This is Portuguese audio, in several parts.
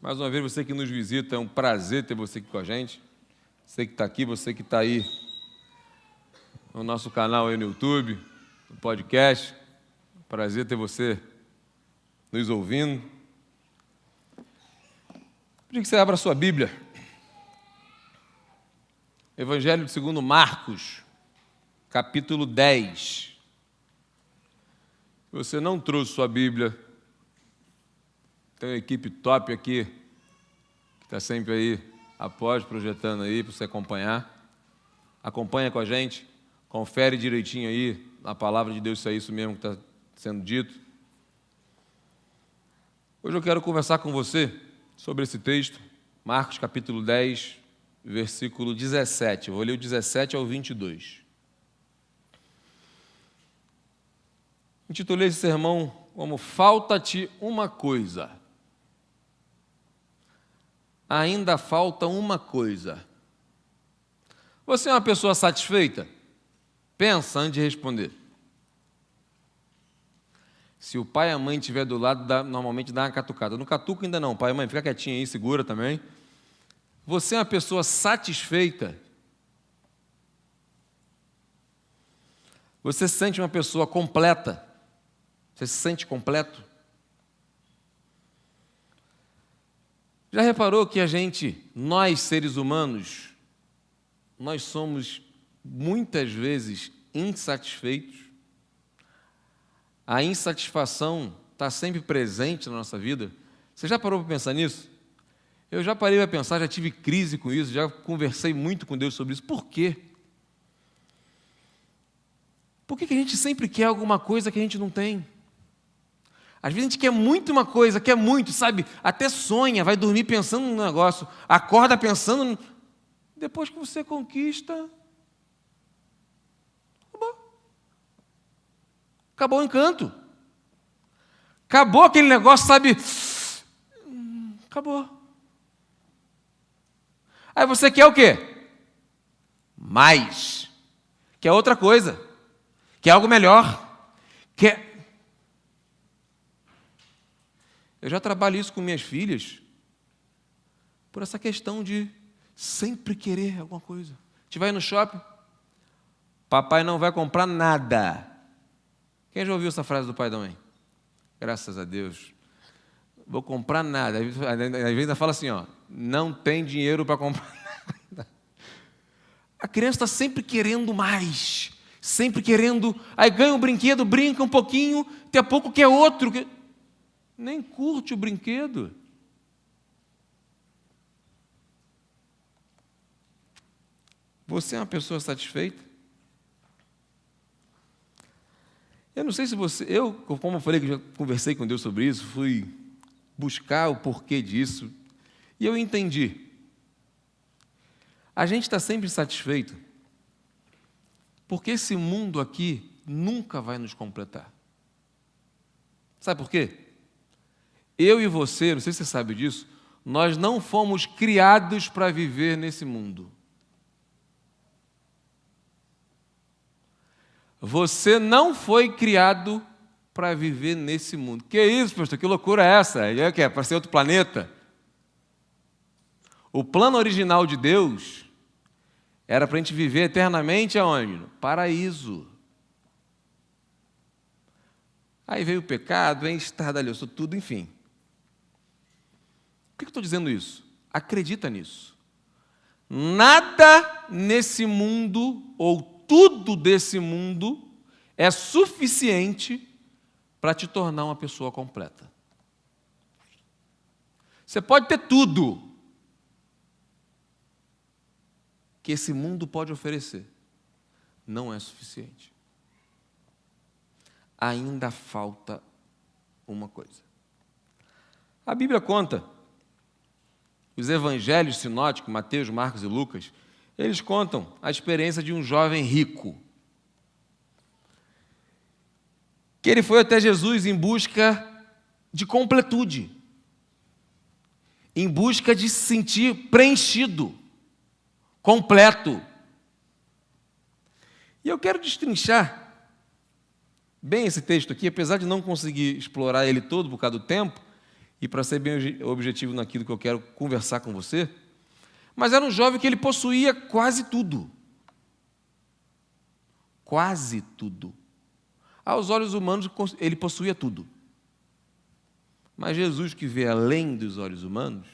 Mais uma vez, você que nos visita, é um prazer ter você aqui com a gente. Você que está aqui, você que está aí no nosso canal aí no YouTube, no podcast. Prazer ter você nos ouvindo. Queria que você abra a sua Bíblia. Evangelho segundo Marcos, capítulo 10. Se você não trouxe sua Bíblia, tem uma equipe top aqui, que está sempre aí, após, projetando aí, para você acompanhar. Acompanha com a gente, confere direitinho aí, na palavra de Deus, se é isso mesmo que está sendo dito. Hoje eu quero conversar com você sobre esse texto, Marcos capítulo 10, versículo 17. Eu vou ler o 17 ao 22. Intitulei esse sermão como Falta-te uma coisa. Ainda falta uma coisa. Você é uma pessoa satisfeita? Pensa antes de responder. Se o pai e a mãe estiver do lado, normalmente dá uma catucada. No catuco ainda não, pai e mãe, fica quietinho aí, segura também. Você é uma pessoa satisfeita? Você se sente uma pessoa completa? Você se sente completo? Já reparou que nós seres humanos, nós somos muitas vezes insatisfeitos? A insatisfação está sempre presente na nossa vida. Você já parou para pensar nisso? Eu já parei para pensar, já tive crise com isso, já conversei muito com Deus sobre isso. Por quê? Por que a gente sempre quer alguma coisa que a gente não tem? Às vezes a gente quer muito uma coisa, quer muito, sabe? Até sonha, vai dormir pensando no negócio, acorda pensando. Depois que você conquista, acabou o encanto. Acabou aquele negócio, sabe? Acabou. Aí você quer o quê? Mais. Quer outra coisa. Quer algo melhor. Eu já trabalho isso com minhas filhas por essa questão de sempre querer alguma coisa. A gente vai no shopping, papai não vai comprar nada. Quem já ouviu essa frase do pai e da mãe? Graças a Deus. Vou comprar nada. Às vezes ainda fala assim, ó, não tem dinheiro para comprar nada. A criança está sempre querendo mais, sempre querendo, aí ganha um brinquedo, brinca um pouquinho, daqui a pouco quer outro. Nem curte o brinquedo. Você é uma pessoa satisfeita? Eu não sei se como eu falei que já conversei com Deus sobre isso, fui buscar o porquê disso, e eu entendi. A gente está sempre satisfeito, porque esse mundo aqui nunca vai nos completar. Sabe por quê? Eu e você, não sei se você sabe disso, nós não fomos criados para viver nesse mundo. Você não foi criado para viver nesse mundo. Que isso, pastor? Que loucura é essa? É que é para ser outro planeta? O plano original de Deus era para a gente viver eternamente aonde? No paraíso. Aí veio o pecado, vem estardalhaçou tudo, enfim. Por que eu estou dizendo isso? Acredita nisso. Nada nesse mundo, ou tudo desse mundo, é suficiente para te tornar uma pessoa completa. Você pode ter tudo que esse mundo pode oferecer. Não é suficiente. Ainda falta uma coisa. A Bíblia conta, os evangelhos sinóticos, Mateus, Marcos e Lucas, eles contam a experiência de um jovem rico, que ele foi até Jesus em busca de completude, em busca de se sentir preenchido, completo. E eu quero destrinchar bem esse texto aqui, apesar de não conseguir explorar ele todo por causa do tempo, e para ser bem objetivo naquilo que eu quero conversar com você, mas era um jovem que ele possuía quase tudo. Quase tudo. Aos olhos humanos, ele possuía tudo. Mas Jesus, que vê além dos olhos humanos,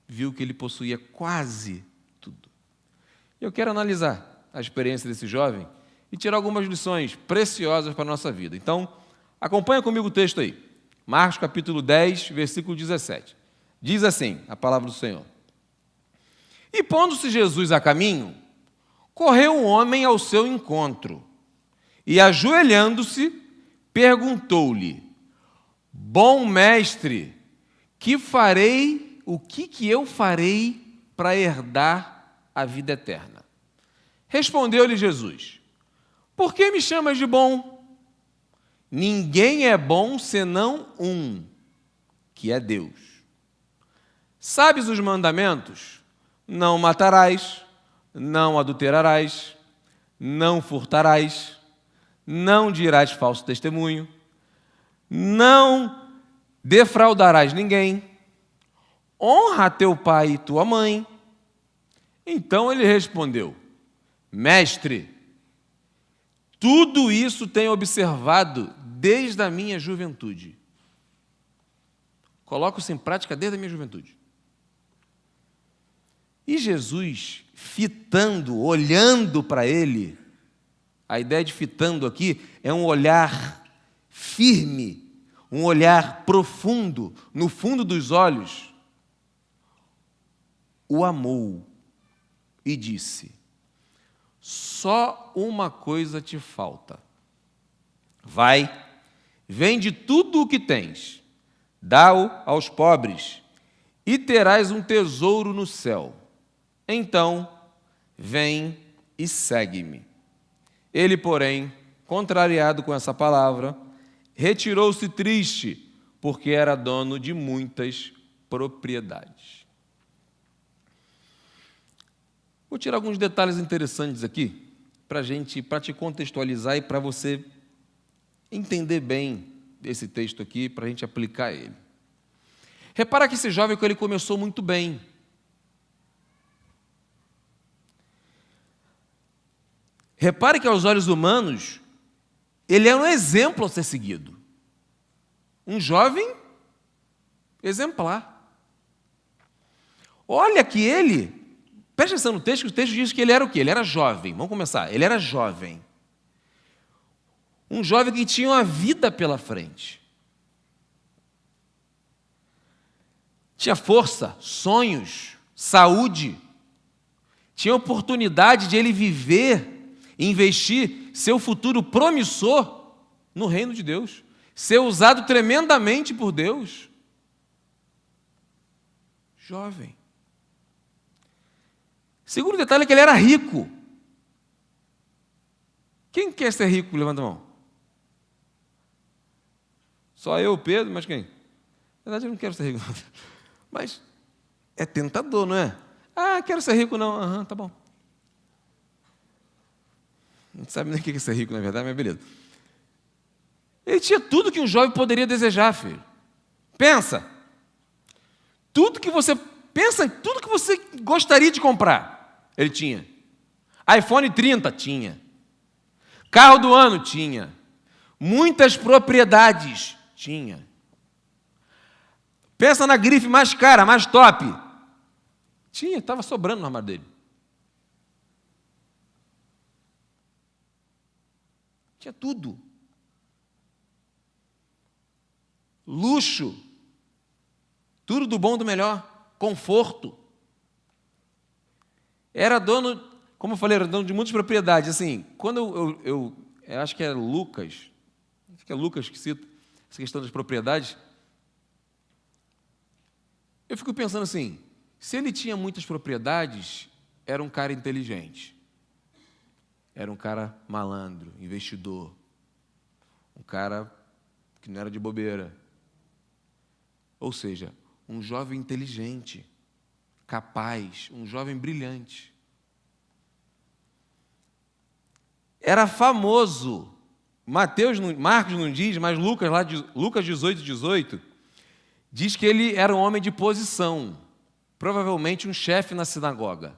viu que ele possuía quase tudo. Eu quero analisar a experiência desse jovem e tirar algumas lições preciosas para a nossa vida. Então, acompanha comigo o texto aí. Marcos capítulo 10, versículo 17. Diz assim, a palavra do Senhor. E pondo-se Jesus a caminho, correu um homem ao seu encontro e, ajoelhando-se, perguntou-lhe: Bom mestre, o que eu farei para herdar a vida eterna? Respondeu-lhe Jesus: Por que me chamas de bom? Ninguém é bom senão um, que é Deus. Sabes os mandamentos? Não matarás, não adulterarás, não furtarás, não dirás falso testemunho, não defraudarás ninguém, honra teu pai e tua mãe. Então ele respondeu: Mestre, tudo isso tenho observado desde a minha juventude. Coloco-se em prática desde a minha juventude. E Jesus, fitando, olhando para ele, a ideia de fitando aqui é um olhar firme, um olhar profundo, no fundo dos olhos, o amou e disse: Só uma coisa te falta. Vai, vende tudo o que tens, dá-o aos pobres, e terás um tesouro no céu. Então, vem e segue-me. Ele, porém, contrariado com essa palavra, retirou-se triste, porque era dono de muitas propriedades. Vou tirar alguns detalhes interessantes aqui, para te contextualizar e para você entender bem esse texto aqui, para a gente aplicar ele. Repara que esse jovem, ele começou muito bem. Repare que aos olhos humanos, ele é um exemplo a ser seguido. Um jovem exemplar. Olha que ele, preste atenção no texto, que o texto diz que ele era o quê? Ele era jovem. Vamos começar. Ele era jovem. Um jovem que tinha uma vida pela frente. Tinha força, sonhos, saúde. Tinha oportunidade de ele viver, investir seu futuro promissor no reino de Deus. Ser usado tremendamente por Deus. Jovem. Segundo detalhe é que ele era rico. Quem quer ser rico? Levanta a mão. Só eu, Pedro, mas quem? Na verdade, eu não quero ser rico. Mas é tentador, não é? Ah, quero ser rico não. Aham, tá bom. Não sabe nem o que é ser rico, na verdade, mas beleza. Ele tinha tudo que um jovem poderia desejar, filho. Pensa em tudo que você gostaria de comprar. Ele tinha. iPhone 30, tinha. Carro do ano, tinha. Muitas propriedades, tinha. Pensa na grife mais cara, mais top. Tinha, estava sobrando no armário dele. Tinha tudo. Luxo. Tudo do bom, do melhor. Conforto. Era dono, como eu falei, era dono de muitas propriedades. Assim, quando eu acho que é Lucas, que cita essa questão das propriedades, eu fico pensando assim, se ele tinha muitas propriedades, era um cara inteligente. Era um cara malandro, investidor. Um cara que não era de bobeira. Ou seja, um jovem inteligente, capaz, um jovem brilhante. Era famoso Marcos não diz, mas Lucas 18, diz que ele era um homem de posição, provavelmente um chefe na sinagoga.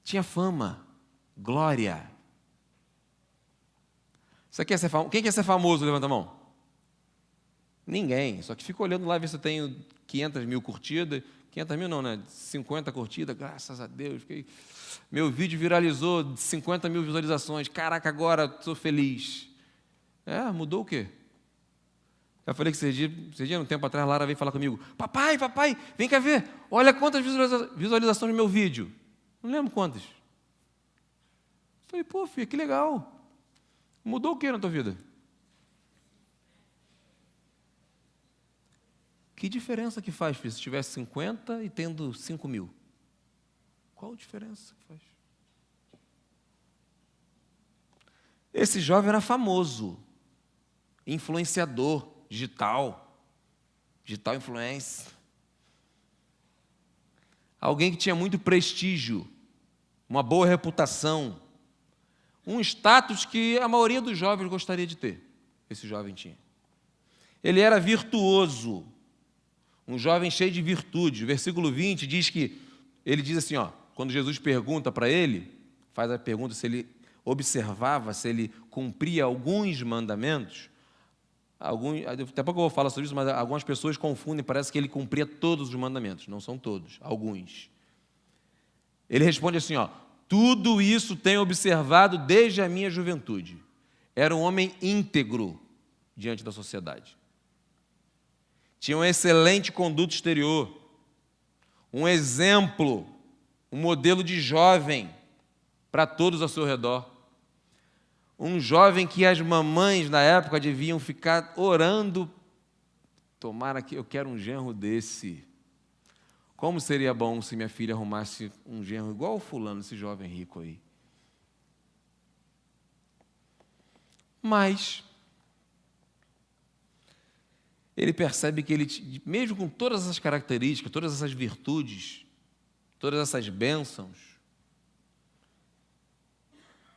Tinha fama, glória. Você quer ser famoso? Quem quer ser famoso? Levanta a mão. Ninguém, só que fica olhando lá, ver se eu tenho 500 mil curtidas. 500 mil não, né? 50 curtidas, graças a Deus. Meu vídeo viralizou, 50 mil visualizações. Caraca, agora estou feliz. Mudou o quê? Eu falei que esses dias, um tempo atrás, a Lara veio falar comigo. Papai, vem cá ver. Olha quantas visualizações no meu vídeo. Não lembro quantas. Eu falei, pô, filha, que legal. Mudou o que na tua vida? Que diferença que faz, filho, se tivesse 50 e tendo 5 mil? Qual a diferença que faz? Esse jovem era famoso, influenciador, digital influência. Alguém que tinha muito prestígio, uma boa reputação, um status que a maioria dos jovens gostaria de ter. Esse jovem tinha. Ele era virtuoso, um jovem cheio de virtudes. O versículo 20 diz que, ele diz assim, quando Jesus pergunta para ele, faz a pergunta se ele observava, se ele cumpria alguns mandamentos. Daqui a pouco eu vou falar sobre isso, mas algumas pessoas confundem, parece que ele cumpria todos os mandamentos. Não são todos, alguns. Ele responde assim, tudo isso tenho observado desde a minha juventude. Era um homem íntegro diante da sociedade. Tinha uma excelente conduta exterior, um exemplo, um modelo de jovem para todos ao seu redor. Um jovem que as mamães na época deviam ficar orando, tomara que eu quero um genro desse. Como seria bom se minha filha arrumasse um genro igual o fulano, esse jovem rico aí. Mas ele percebe que ele, mesmo com todas essas características, todas essas virtudes, todas essas bênçãos,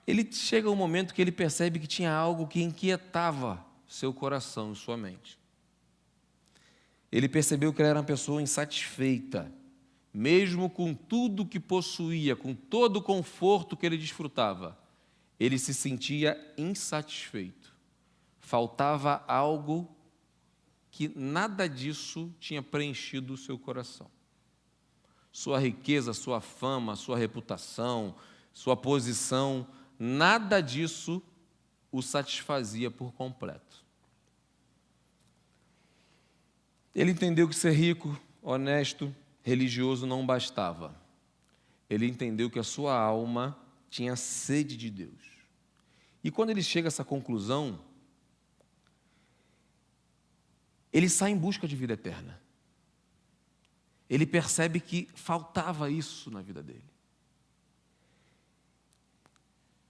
ele chega a um momento que ele percebe que tinha algo que inquietava seu coração e sua mente. Ele percebeu que ele era uma pessoa insatisfeita, mesmo com tudo que possuía, com todo o conforto que ele desfrutava, ele se sentia insatisfeito. Faltava algo que nada disso tinha preenchido o seu coração. Sua riqueza, sua fama, sua reputação, sua posição, nada disso o satisfazia por completo. Ele entendeu que ser rico, honesto, religioso não bastava. Ele entendeu que a sua alma tinha sede de Deus. E quando ele chega a essa conclusão, ele sai em busca de vida eterna. Ele percebe que faltava isso na vida dele.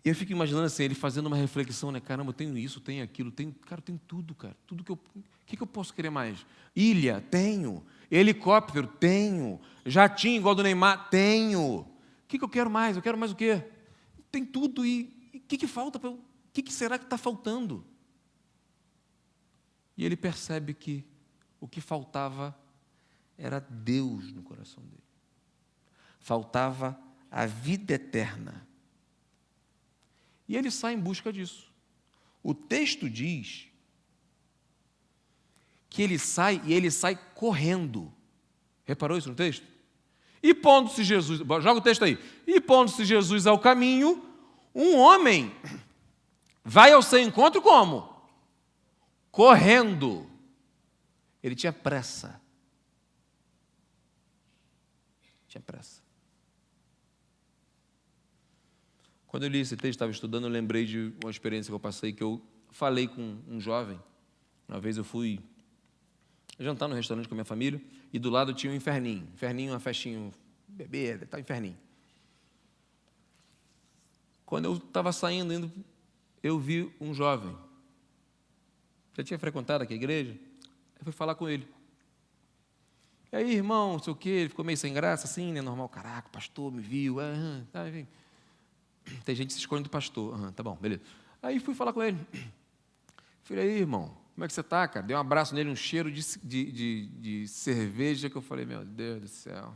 Eu fico imaginando assim, ele fazendo uma reflexão, né? Caramba, eu tenho isso, tenho aquilo, tenho tudo, cara. Tudo que o que eu posso querer mais? Ilha, tenho. Helicóptero, tenho. Jatinho igual do Neymar, tenho. O que eu quero mais? Eu quero mais o quê? Tem tudo e o que falta? O que será que está faltando? E ele percebe que o que faltava era Deus no coração dele. Faltava a vida eterna. E ele sai em busca disso. O texto diz que ele sai correndo. Reparou isso no texto? E pondo-se Jesus, joga o texto aí. E pondo-se Jesus ao caminho, um homem vai ao seu encontro como? Correndo. Ele tinha pressa. Tinha pressa. Quando eu li esse texto, estava estudando, eu lembrei de uma experiência que eu passei, que eu falei com um jovem. Uma vez eu fui jantar no restaurante com a minha família, e do lado tinha um inferninho. Inferninho, uma festinha, bebê, tá inferninho. Quando eu estava saindo, eu vi um jovem. Já tinha frequentado aqui a igreja. Eu fui falar com ele. E aí, irmão, não sei o quê, ele ficou meio sem graça, assim, né? Normal, caraca, o pastor me viu. Tá, enfim. Tem gente que se esconde do pastor. Tá bom, beleza. Aí fui falar com ele. Falei, aí, irmão, como é que você está, cara? Dei um abraço nele, um cheiro de cerveja, que eu falei, meu Deus do céu.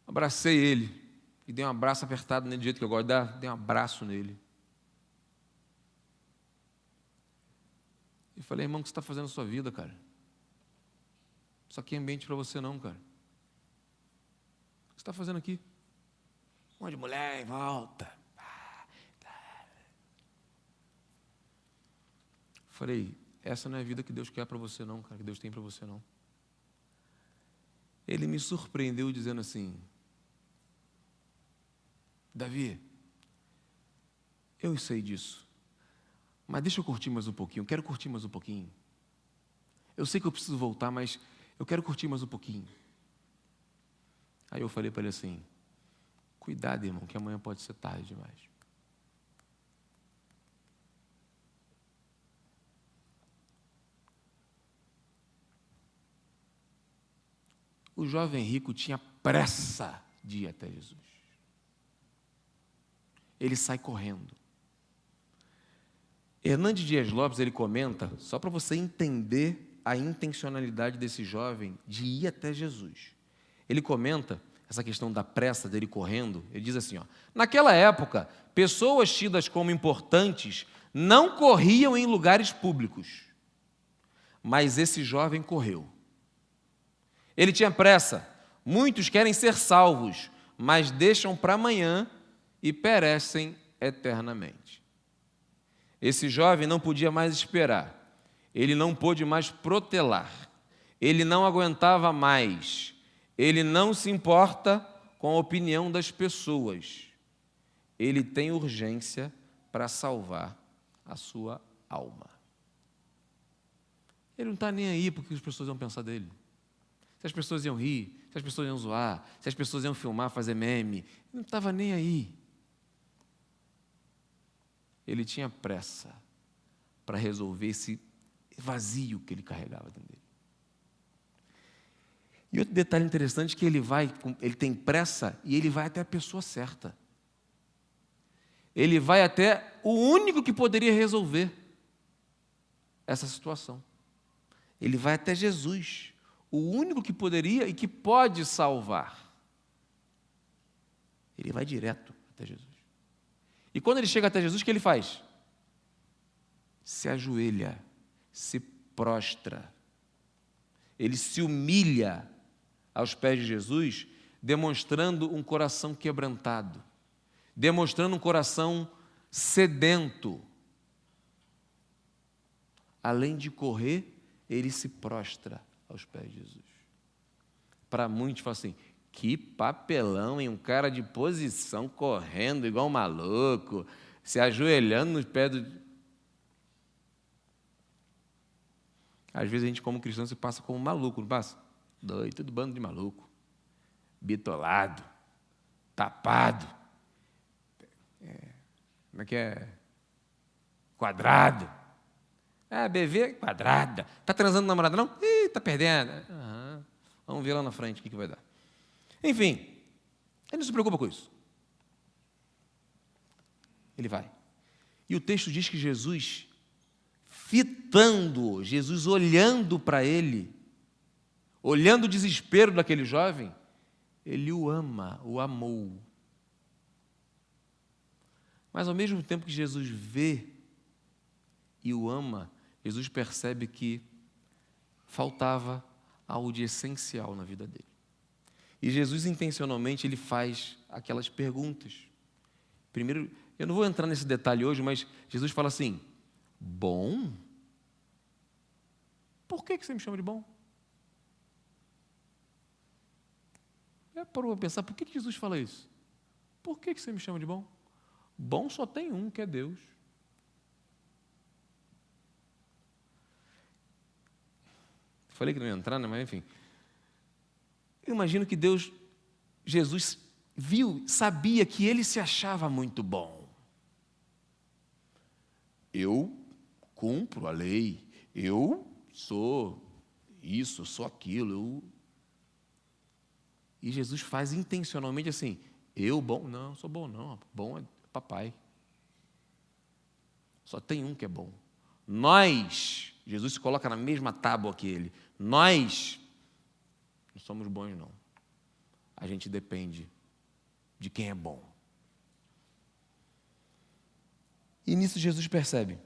Abracei ele e dei um abraço apertado nele, do jeito que eu gosto de dar, dei um abraço nele. E falei, irmão, o que você está fazendo na sua vida, cara? Isso aqui é ambiente para você não, cara. O que você está fazendo aqui? Um monte de mulher em volta. Falei, essa não é a vida que Deus quer para você não, cara, que Deus tem para você não. Ele me surpreendeu dizendo assim, Davi, eu sei disso, mas deixa eu curtir mais um pouquinho, eu quero curtir mais um pouquinho. Eu sei que eu preciso voltar, mas eu quero curtir mais um pouquinho. Aí eu falei para ele assim, cuidado, irmão, que amanhã pode ser tarde demais. O jovem rico tinha pressa de ir até Jesus. Ele sai correndo. Hernandes Dias Lopes, ele comenta, só para você entender a intencionalidade desse jovem de ir até Jesus. Ele comenta essa questão da pressa dele correndo, ele diz assim, naquela época, pessoas tidas como importantes não corriam em lugares públicos, mas esse jovem correu. Ele tinha pressa. Muitos querem ser salvos, mas deixam para amanhã e perecem eternamente. Esse jovem não podia mais esperar. Ele não pôde mais protelar. Ele não aguentava mais. Ele não se importa com a opinião das pessoas. Ele tem urgência para salvar a sua alma. Ele não está nem aí porque as pessoas vão pensar dele. Se as pessoas iam rir, se as pessoas iam zoar, se as pessoas iam filmar, fazer meme. Ele não estava nem aí. Ele tinha pressa para resolver esse vazio que ele carregava dentro dele. E outro detalhe interessante é que ele tem pressa e ele vai até a pessoa certa. Ele vai até o único que poderia resolver essa situação. Ele vai até Jesus. O único que poderia e que pode salvar. Ele vai direto até Jesus. E quando ele chega até Jesus, o que ele faz? Se ajoelha, se prostra. Ele se humilha aos pés de Jesus, demonstrando um coração quebrantado, demonstrando um coração sedento. Além de correr, ele se prostra aos pés de Jesus. Para muitos, fala assim, que papelão, hein? Um cara de posição correndo igual um maluco, se ajoelhando nos pés do... Às vezes a gente, como cristão, se passa como maluco, não passa? Doido, tudo bando de maluco. Bitolado, tapado. Como é que é? Quadrado. BV quadrada. Está transando namorada, não? Ih, está perdendo. Vamos ver lá na frente o que vai dar. Enfim, ele não se preocupa com isso. Ele vai. E o texto diz que Jesus, fitando, Jesus olhando para ele, olhando o desespero daquele jovem, ele o ama, o amou. Mas ao mesmo tempo que Jesus vê e o ama, Jesus percebe que faltava algo de essencial na vida dele. E Jesus, intencionalmente, ele faz aquelas perguntas. Primeiro, eu não vou entrar nesse detalhe hoje, mas Jesus fala assim, bom? Por que você me chama de bom? Parou para pensar, por que Jesus fala isso? Por que você me chama de bom? Bom só tem um, que é Deus. Falei que não ia entrar, né? Mas enfim. Eu imagino que Jesus viu, sabia que ele se achava muito bom. Eu cumpro a lei, eu sou isso, eu sou aquilo. E Jesus faz intencionalmente assim, eu bom? Não, sou bom não, bom é papai. Só tem um que é bom. Nós, Jesus se coloca na mesma tábua que ele. Nós não somos bons, não. A gente depende de quem é bom. E nisso Jesus percebe.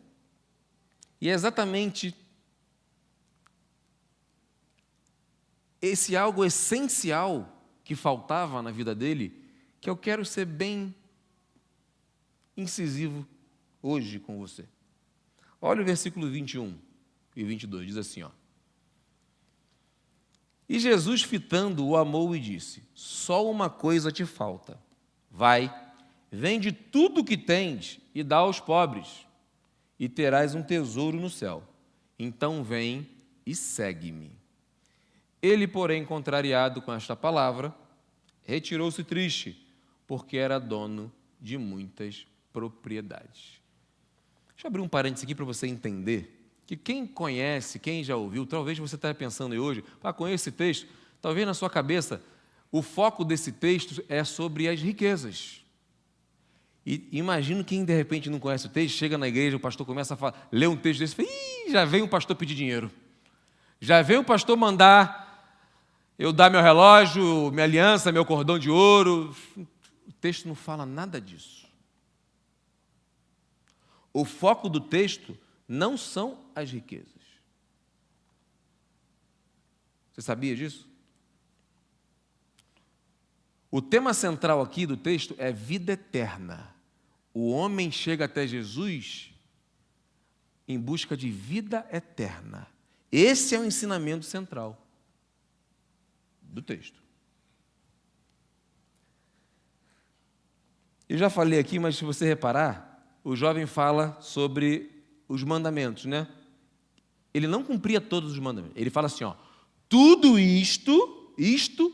E é exatamente esse algo essencial que faltava na vida dele, que eu quero ser bem incisivo hoje com você. Olha o versículo 21 e 22, diz assim, ó. E Jesus, fitando, o amou e disse: só uma coisa te falta. Vai, vende tudo o que tens e dá aos pobres, e terás um tesouro no céu. Então vem e segue-me. Ele, porém, contrariado com esta palavra, retirou-se triste, porque era dono de muitas propriedades. Deixa eu abrir um parênteses aqui para você entender que quem conhece, quem já ouviu, talvez você esteja pensando hoje, com esse texto, talvez na sua cabeça, o foco desse texto é sobre as riquezas. E imagino quem de repente não conhece o texto, chega na igreja, o pastor começa a falar, lê um texto desse, e já vem um pastor pedir dinheiro. Já vem o pastor mandar eu dar meu relógio, minha aliança, meu cordão de ouro. O texto não fala nada disso. O foco do texto não são as riquezas. Você sabia disso? O tema central aqui do texto é vida eterna. O homem chega até Jesus em busca de vida eterna. Esse é o ensinamento central do texto. Eu já falei aqui, mas se você reparar, o jovem fala sobre os mandamentos, né? Ele não cumpria todos os mandamentos. Ele fala assim, ó, tudo isto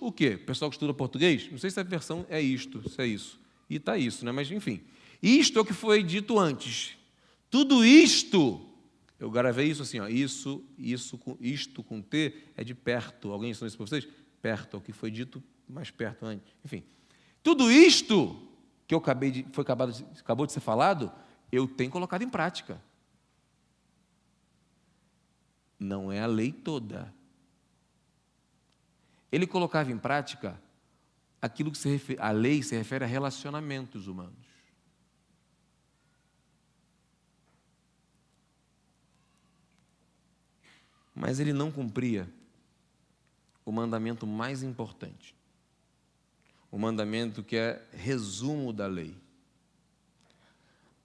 o quê? O pessoal que estuda português, não sei se a versão é isto, se é isso. E está isso, né? Mas enfim, isto é o que foi dito antes. Tudo isto, eu gravei isso assim, ó, isto com T é de perto. Alguém ensinou isso para vocês? Perto, é o que foi dito mais perto antes. Enfim, tudo isto que acabou de ser falado, eu tenho colocado em prática. Não é a lei toda. Ele colocava em prática aquilo que a lei se refere a relacionamentos humanos. Mas ele não cumpria o mandamento mais importante. O mandamento que é resumo da lei.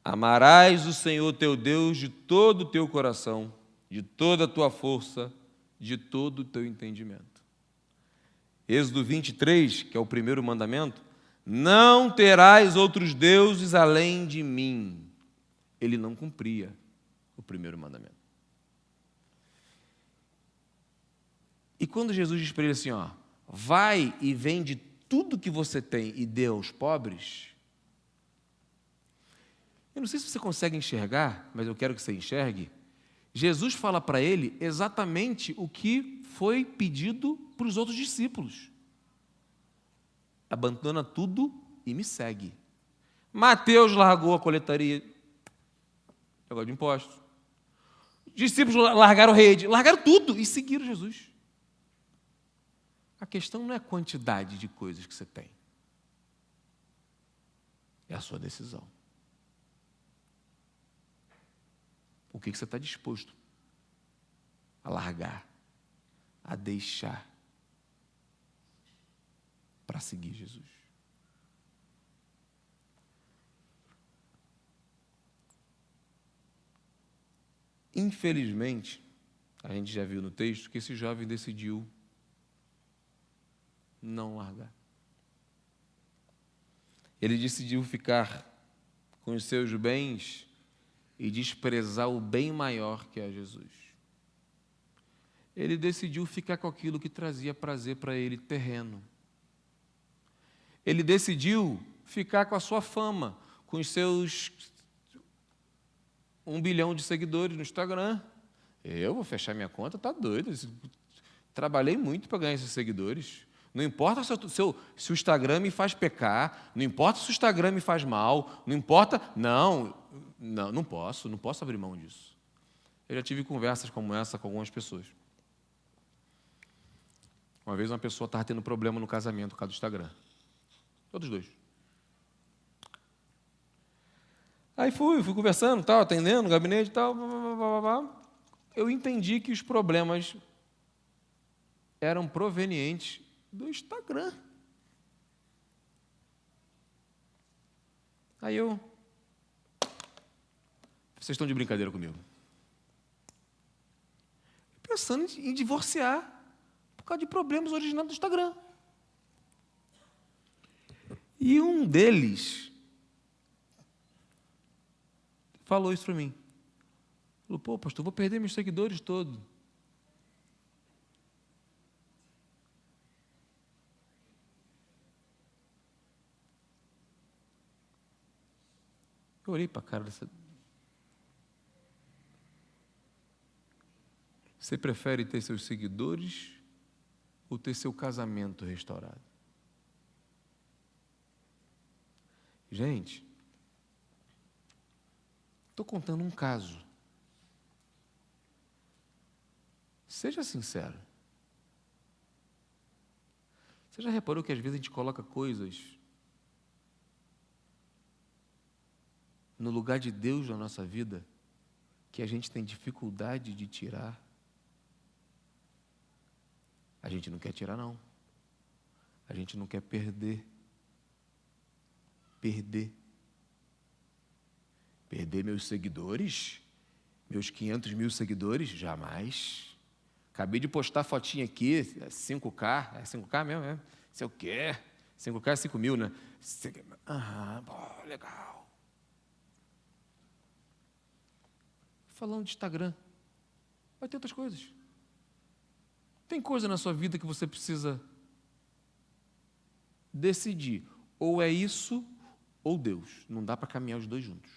Amarás o Senhor teu Deus de todo o teu coração, de toda a tua força, de todo o teu entendimento. Êxodo 23, que é o primeiro mandamento, não terás outros deuses além de mim. Ele não cumpria o primeiro mandamento. E quando Jesus diz para ele assim, ó, vai e vende tudo que você tem e dê aos pobres, eu não sei se você consegue enxergar, mas eu quero que você enxergue, Jesus fala para ele exatamente o que foi pedido para os outros discípulos. Abandona tudo e me segue. Mateus largou a coletaria, negócio de impostos. Os discípulos largaram a rede, largaram tudo e seguiram Jesus. A questão não é a quantidade de coisas que você tem. É a sua decisão. O que você está disposto a largar, a deixar para seguir Jesus? Infelizmente, a gente já viu no texto que esse jovem decidiu não largar. Ele decidiu ficar com os seus bens e desprezar o bem maior que é Jesus. Ele decidiu ficar com aquilo que trazia prazer para ele, terreno. Ele decidiu ficar com a sua fama, com os seus 1 bilhão de seguidores no Instagram. Eu vou fechar minha conta, tá doido. Trabalhei muito para ganhar esses seguidores. Não importa se o Instagram me faz pecar, não importa se o Instagram me faz mal, não importa, não, Não, não posso abrir mão disso. Eu já tive conversas como essa com algumas pessoas. Uma vez uma pessoa estava tendo problema no casamento por causa do Instagram. Todos dois. Aí fui conversando, tal, atendendo no gabinete e tal. Eu entendi que os problemas eram provenientes do Instagram. Aí vocês estão de brincadeira comigo. Pensando em divorciar por causa de problemas originados do Instagram. E um deles falou isso para mim. Falou, pô, pastor, vou perder meus seguidores todos. Eu olhei para a cara dessa... Você prefere ter seus seguidores ou ter seu casamento restaurado? Gente, estou contando um caso. Seja sincero. Você já reparou que às vezes a gente coloca coisas no lugar de Deus na nossa vida que a gente tem dificuldade de tirar? A gente não quer tirar, não. A gente não quer perder. Perder meus seguidores? Meus 500 mil seguidores? Jamais. Acabei de postar fotinha aqui, 5K. É 5K mesmo, é? Sei o quê? 5K é 5 mil, né? Pô, legal. Falando de Instagram, vai ter outras coisas. Tem coisa na sua vida que você precisa decidir. Ou é isso, ou Deus. Não dá para caminhar os dois juntos.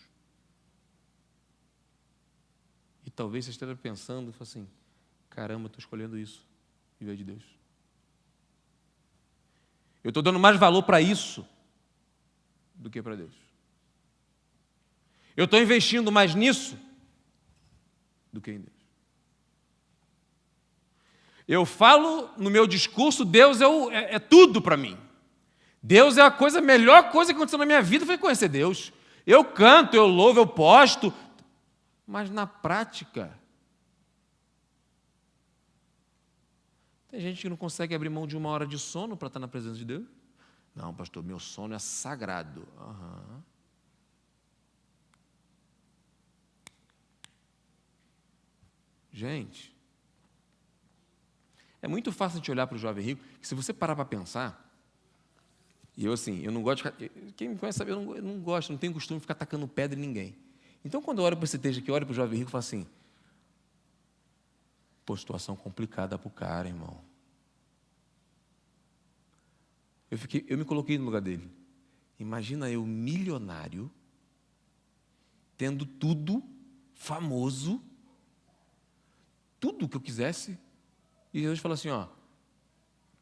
E talvez você esteja pensando, assim, caramba, estou escolhendo isso, em vez de Deus. Eu estou dando mais valor para isso do que para Deus. Eu estou investindo mais nisso do que em Deus. Eu falo no meu discurso, Deus é tudo para mim. Deus é a melhor coisa que aconteceu na minha vida foi conhecer Deus. Eu canto, eu louvo, eu posto, mas na prática, tem gente que não consegue abrir mão de 1 hora de sono para estar na presença de Deus. Não, pastor, meu sono é sagrado. Gente, é muito fácil a gente olhar para o jovem rico, que se você parar para pensar, e eu não gosto de ficar, quem me conhece sabe, eu não gosto, não tenho costume de ficar tacando pedra em ninguém. Então, quando eu olho para esse texto aqui, eu olho para o jovem rico e falo assim, pô, situação complicada para o cara, irmão. Eu me coloquei no lugar dele. Imagina eu, milionário, tendo tudo, famoso, tudo que eu quisesse, e Deus fala assim,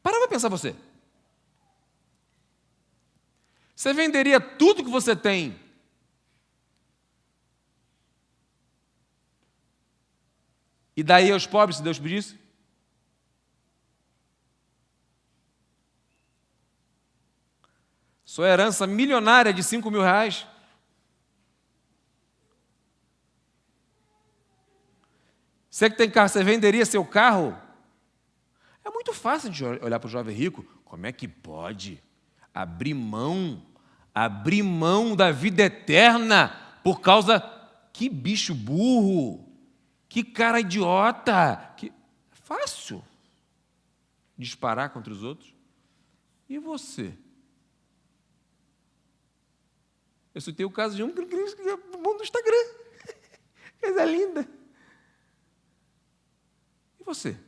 para pensar você. Você venderia tudo que você tem e daí aos pobres, se Deus pedisse? Sua herança milionária de 5 mil reais. Você que tem carro, você venderia seu carro? É muito fácil de olhar para o jovem rico. Como é que pode abrir mão da vida eterna por causa... Que bicho burro! Que cara idiota! É fácil disparar contra os outros. E você? Eu citei o caso de um que é o mundo do Instagram. Coisa linda. E você?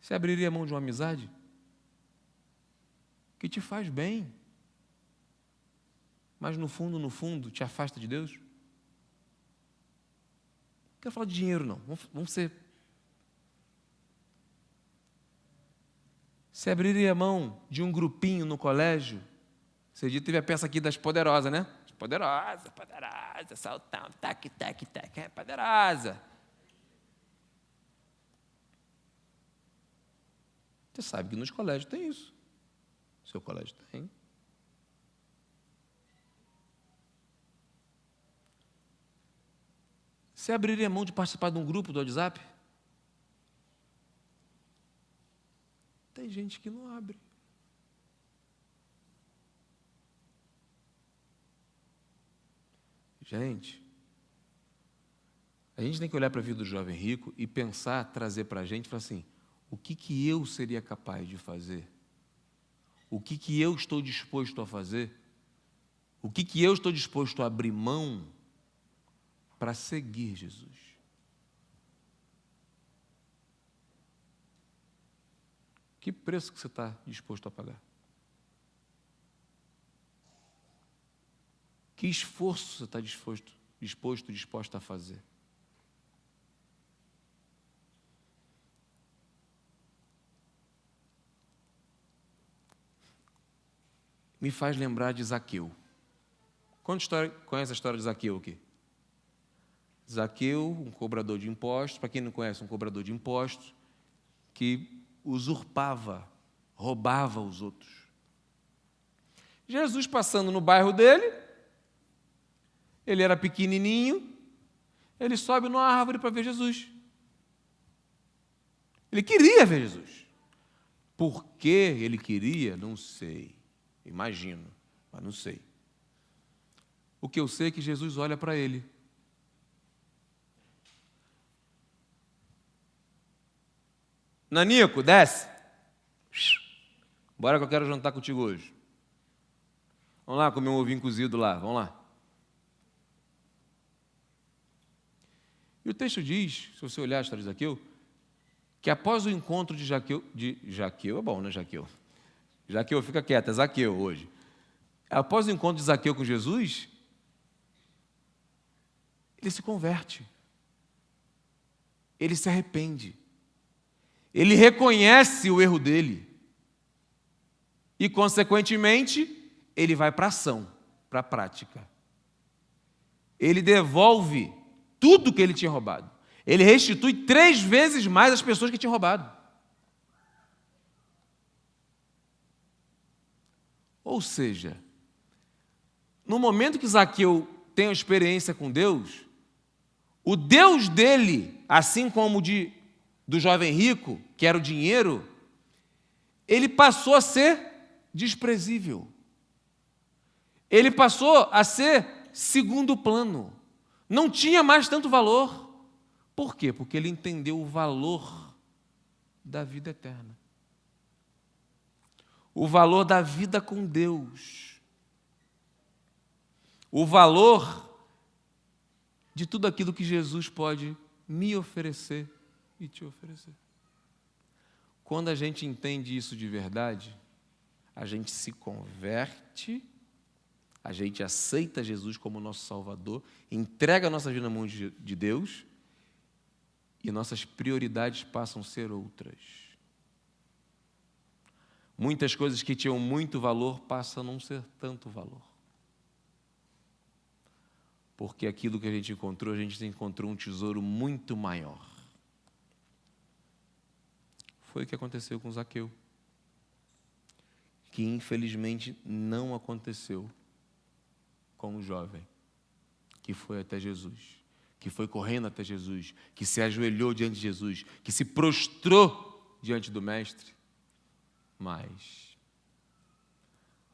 Você abriria mão de uma amizade que te faz bem, mas no fundo, te afasta de Deus? Não quero falar de dinheiro, não. Vamos ser... Você abriria mão de um grupinho no colégio? Esse dia teve a peça aqui das poderosas, né? Poderosa, poderosa, saltão, tac, tac, tac, é poderosa. Você sabe que nos colégios tem isso. Seu colégio tem. Você abriria mão de participar de um grupo do WhatsApp? Tem gente que não abre. Gente, a gente tem que olhar para a vida do jovem rico e pensar, trazer para a gente, falar assim, o que eu seria capaz de fazer? O que eu estou disposto a fazer? O que eu estou disposto a abrir mão para seguir Jesus? Que preço que você está disposto a pagar? Que esforço você está disposta a fazer? Me faz lembrar de Zaqueu. Conhece a história de Zaqueu aqui? Zaqueu, um cobrador de impostos, para quem não conhece, um cobrador de impostos, que usurpava, roubava os outros. Jesus passando no bairro dele, ele era pequenininho, ele sobe numa árvore para ver Jesus. Ele queria ver Jesus. Por que ele queria? Não sei. Imagino, mas não sei. O que eu sei é que Jesus olha para ele. Nanico, desce. Bora que eu quero jantar contigo hoje. Vamos lá comer um ovinho cozido lá, vamos lá. E o texto diz, se você olhar a história de Zaqueu, que após o encontro de Zaqueu é bom, né, Zaqueu? Zaqueu, fica quieto, é Zaqueu hoje. Após o encontro de Zaqueu com Jesus, ele se converte. Ele se arrepende. Ele reconhece o erro dele. E, consequentemente, ele vai para a ação, para a prática. Ele devolve tudo que ele tinha roubado. Ele restitui 3 vezes mais as pessoas que tinham roubado. Ou seja, no momento que Zaqueu tem uma experiência com Deus, o Deus dele, assim como do jovem rico, que era o dinheiro, ele passou a ser desprezível. Ele passou a ser segundo plano. Não tinha mais tanto valor. Por quê? Porque ele entendeu o valor da vida eterna. O valor da vida com Deus. O valor de tudo aquilo que Jesus pode me oferecer e te oferecer. Quando a gente entende isso de verdade, a gente se converte, a gente aceita Jesus como nosso Salvador, entrega a nossa vida na mão de Deus e nossas prioridades passam a ser outras. Muitas coisas que tinham muito valor passam a não ser tanto valor. Porque aquilo que a gente encontrou um tesouro muito maior. Foi o que aconteceu com Zaqueu. Que infelizmente não aconteceu com o jovem que foi até Jesus, que foi correndo até Jesus, que se ajoelhou diante de Jesus, que se prostrou diante do Mestre. Mas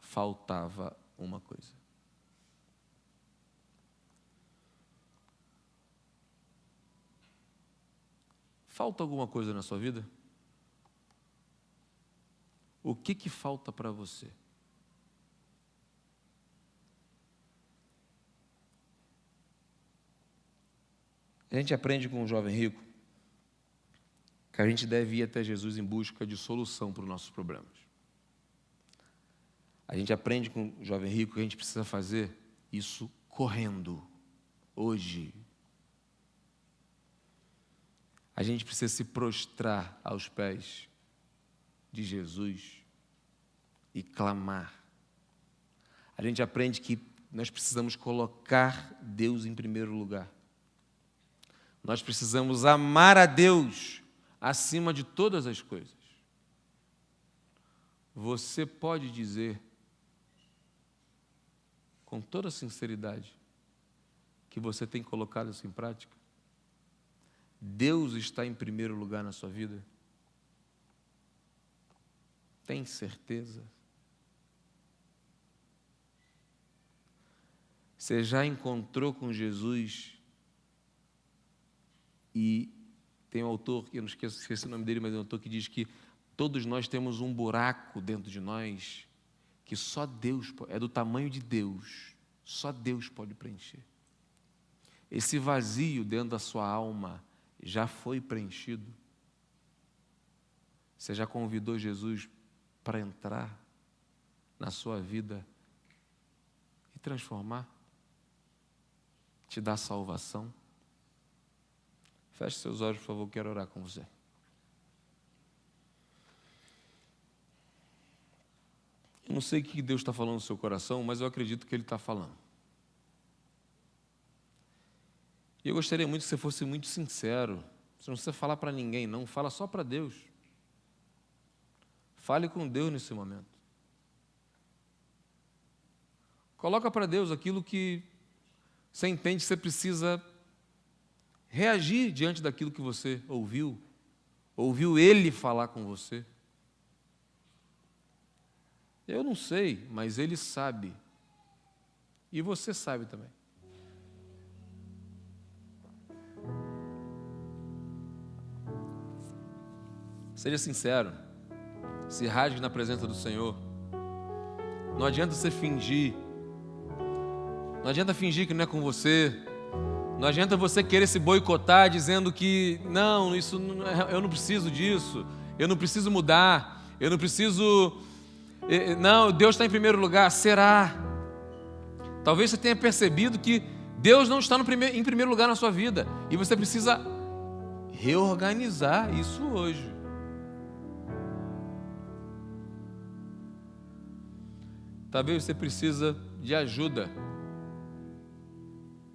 faltava uma coisa. Falta alguma coisa na sua vida? O que falta para você? A gente aprende com um jovem rico que a gente deve ir até Jesus em busca de solução para os nossos problemas. A gente aprende com o jovem rico que a gente precisa fazer isso correndo, hoje. A gente precisa se prostrar aos pés de Jesus e clamar. A gente aprende que nós precisamos colocar Deus em primeiro lugar. Nós precisamos amar a Deus acima de todas as coisas. Você pode dizer, com toda sinceridade, que você tem colocado isso em prática? Deus está em primeiro lugar na sua vida? Tem certeza? Você já encontrou com Jesus? E tem um autor, eu não esqueci o nome dele, mas é um autor que diz que todos nós temos um buraco dentro de nós que só Deus, é do tamanho de Deus, só Deus pode preencher. Esse vazio dentro da sua alma já foi preenchido? Você já convidou Jesus para entrar na sua vida e transformar? Te dar salvação? Feche seus olhos, por favor, quero orar com você. Eu não sei o que Deus está falando no seu coração, mas eu acredito que Ele está falando. E eu gostaria muito que você fosse muito sincero. Você não precisa falar para ninguém, não. Fala só para Deus. Fale com Deus nesse momento. Coloca para Deus aquilo que você entende que você precisa reagir diante daquilo que você ouviu. Ouviu Ele falar com você. Eu não sei, mas Ele sabe. E você sabe também. Seja sincero. Se rasgue na presença do Senhor. Não adianta você fingir. Não adianta fingir que não é com você. Não adianta você querer se boicotar dizendo que não, isso não, eu não preciso disso. Eu não preciso mudar. Eu não preciso... Não, Deus está em primeiro lugar. Será? Talvez você tenha percebido que Deus não está em primeiro lugar na sua vida. E você precisa reorganizar isso hoje. Talvez você precisa de ajuda.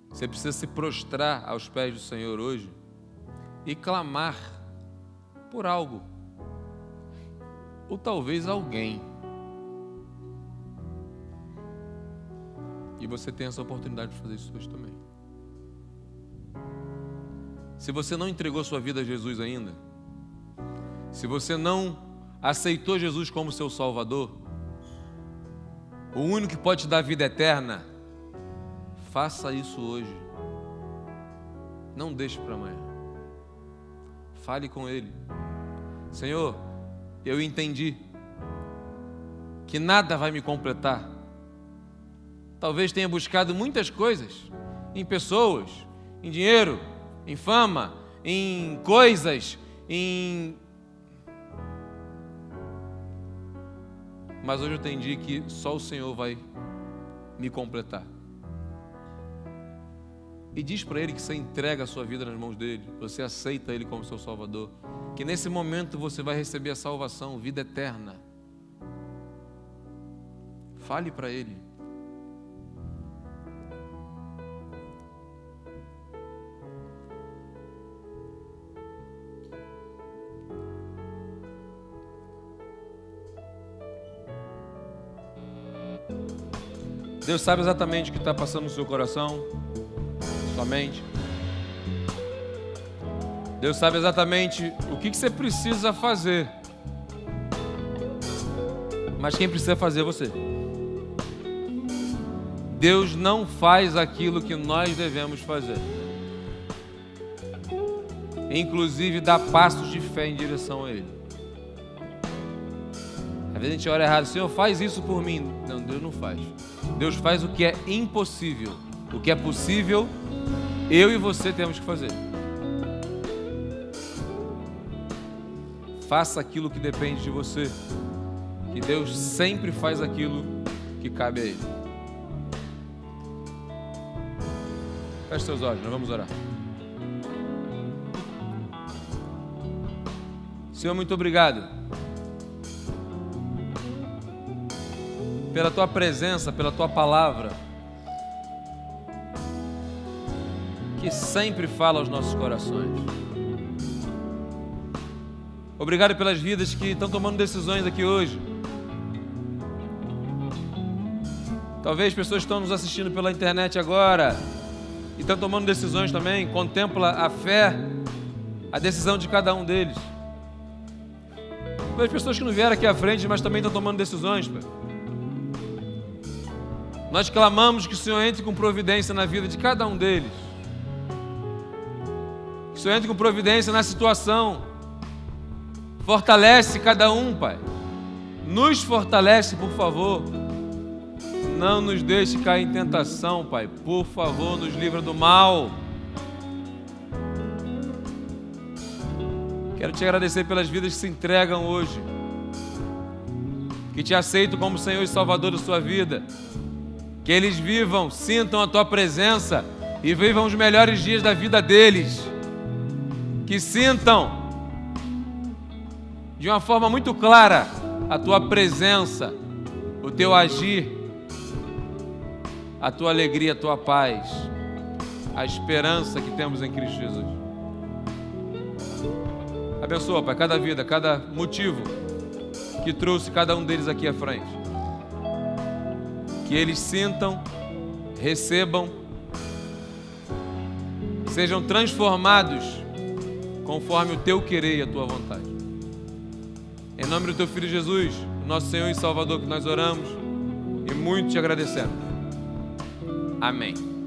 Você precisa se prostrar aos pés do Senhor hoje e clamar por algo. Ou talvez alguém. E você tem essa oportunidade de fazer isso hoje também. Se você não entregou sua vida a Jesus ainda, se você não aceitou Jesus como seu Salvador, o único que pode te dar vida eterna, faça isso hoje. Não deixe para amanhã. Fale com Ele. Senhor, eu entendi que nada vai me completar. Talvez tenha buscado muitas coisas em pessoas, em dinheiro, em fama, em coisas, Mas hoje eu entendi que só o Senhor vai me completar. E diz para Ele que você entrega a sua vida nas mãos dEle, você aceita Ele como seu Salvador, que nesse momento você vai receber a salvação, vida eterna. Fale para Ele. Deus sabe exatamente o que está passando no seu coração, sua mente. Deus sabe exatamente o que você precisa fazer. Mas quem precisa fazer é você. Deus não faz aquilo que nós devemos fazer. Inclusive dá passos de fé em direção a Ele. Às vezes a gente ora errado, Senhor, faz isso por mim. Não, Deus não faz. Deus faz o que é impossível. O que é possível, eu e você temos que fazer. Faça aquilo que depende de você. Que Deus sempre faz aquilo que cabe a Ele. Feche seus olhos, nós vamos orar. Senhor, muito obrigado. pela Tua presença, pela Tua palavra, que sempre fala aos nossos corações. Obrigado pelas vidas que estão tomando decisões aqui hoje. Talvez pessoas estão nos assistindo pela internet agora e estão tomando decisões também. Contempla a fé, a decisão de cada um deles. Talvez pessoas que não vieram aqui à frente, mas também estão tomando decisões, Pai. Nós clamamos que o Senhor entre com providência na vida de cada um deles. Que o Senhor entre com providência na situação. Fortalece cada um, Pai. Nos fortalece, por favor. Não nos deixe cair em tentação, Pai. Por favor, nos livra do mal. Quero te agradecer pelas vidas que se entregam hoje, que te aceitam como Senhor e Salvador da sua vida. Que eles vivam, sintam a Tua presença e vivam os melhores dias da vida deles. Que sintam de uma forma muito clara a Tua presença, o Teu agir, a Tua alegria, a Tua paz, a esperança que temos em Cristo Jesus. Abençoa, Pai, cada vida, cada motivo que trouxe cada um deles aqui à frente. Que eles sintam, recebam, sejam transformados conforme o Teu querer e a Tua vontade. Em nome do Teu Filho Jesus, nosso Senhor e Salvador, que nós oramos e muito te agradecemos. Amém.